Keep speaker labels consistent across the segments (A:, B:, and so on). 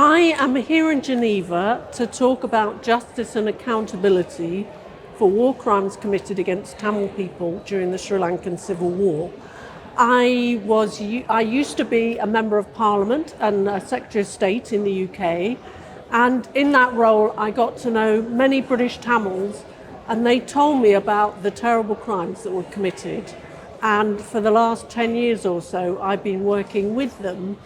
A: I am here in Geneva to talk about justice and accountability for war crimes committed against Tamil people during the Sri Lankan Civil War. I used to be a Member of Parliament and a Secretary of State in the UK, and in that role I got to know many British Tamils, and they told me about the terrible crimes that were committed. And for the last 10 years or so I've been working with them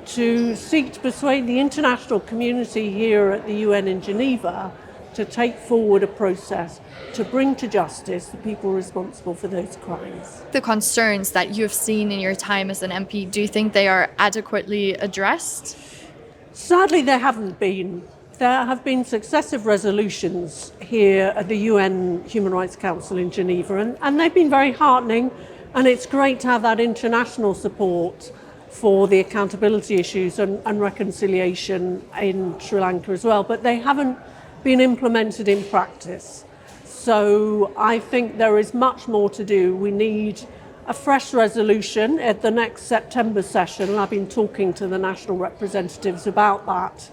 A: to seek to persuade the international community here at the UN in Geneva to take forward a process to bring to justice the people responsible for those crimes.
B: The concerns that you've seen in your time as an MP, do you think they are adequately addressed?
A: Sadly, there haven't been. There have been successive resolutions here at the UN Human Rights Council in Geneva, and they've been very heartening, and it's great to have that international support for the accountability issues and reconciliation in Sri Lanka as well, but they haven't been implemented in practice. So I think there is much more to do. We need a fresh resolution at the next September session, and I've been talking to the national representatives about that.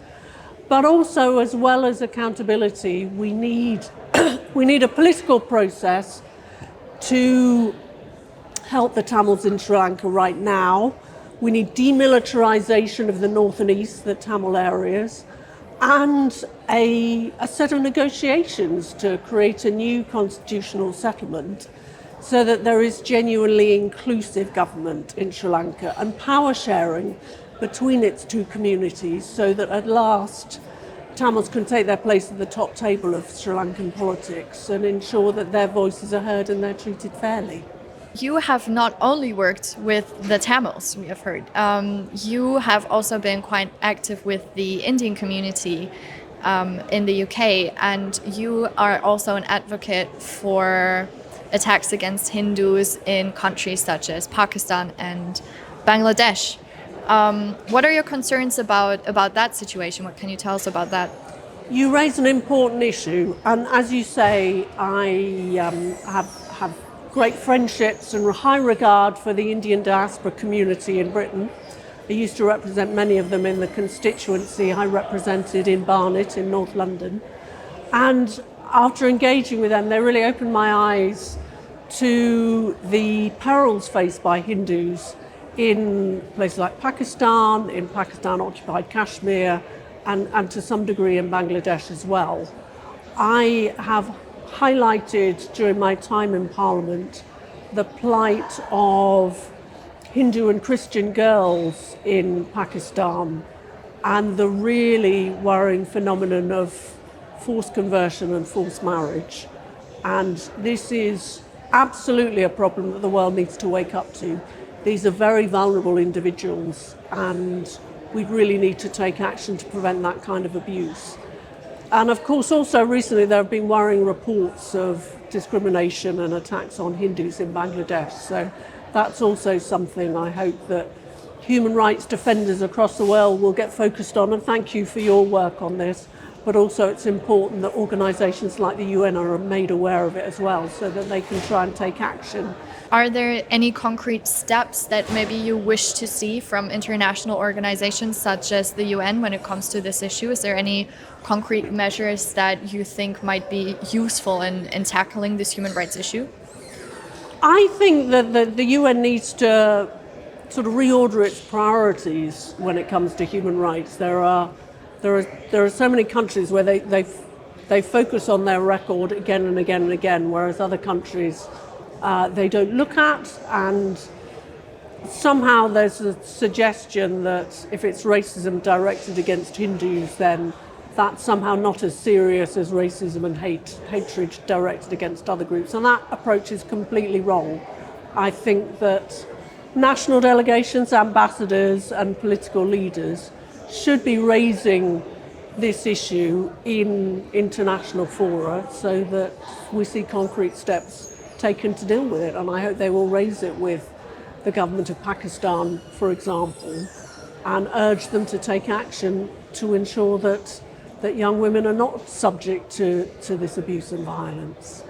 A: But also, as well as accountability, we need a political process to help the Tamils in Sri Lanka right now. We need demilitarization of the north and east, the Tamil areas, and a set of negotiations to create a new constitutional settlement so that there is genuinely inclusive government in Sri Lanka and power sharing between its two communities so that at last Tamils can take their place at the top table of Sri Lankan politics and ensure that their voices are heard and they're treated fairly.
B: You have not only worked with the Tamils, we have heard. You have also been quite active with the Indian community in the UK, and you are also an advocate for attacks against Hindus in countries such as Pakistan and Bangladesh. What are your concerns about that situation? What can you tell us about that?
A: You raise an important issue, and as you say, I have great friendships and high regard for the Indian diaspora community in Britain. I used to represent many of them in the constituency I represented in Barnet in North London. And after engaging with them, they really opened my eyes to the perils faced by Hindus in places like Pakistan, in Pakistan-occupied Kashmir, and to some degree in Bangladesh as well. I have highlighted during my time in Parliament the plight of Hindu and Christian girls in Pakistan and the really worrying phenomenon of forced conversion and forced marriage. And this is absolutely a problem that the world needs to wake up to. These are very vulnerable individuals, and we really need to take action to prevent that kind of abuse. And of course, also recently there have been worrying reports of discrimination and attacks on Hindus in Bangladesh. So that's also something I hope that human rights defenders across the world will get focused on. And thank you for your work on this. But also it's important that organisations like the UN are made aware of it as well so that they can try and take action.
B: Are there any concrete steps that maybe you wish to see from international organizations such as the UN when it comes to this issue? Is there any concrete measures that you think might be useful in tackling this human rights issue?
A: I think that the UN needs to sort of reorder its priorities when it comes to human rights. There are so many countries where they focus on their record again and again and again, whereas other countries they don't look at, and somehow there's a suggestion that if it's racism directed against Hindus, then that's somehow not as serious as racism and hatred directed against other groups. And that approach is completely wrong. I think that national delegations, ambassadors and political leaders should be raising this issue in international fora so that we see concrete steps taken to deal with it, and I hope they will raise it with the government of Pakistan, for example, and urge them to take action to ensure that young women are not subject to this abuse and violence.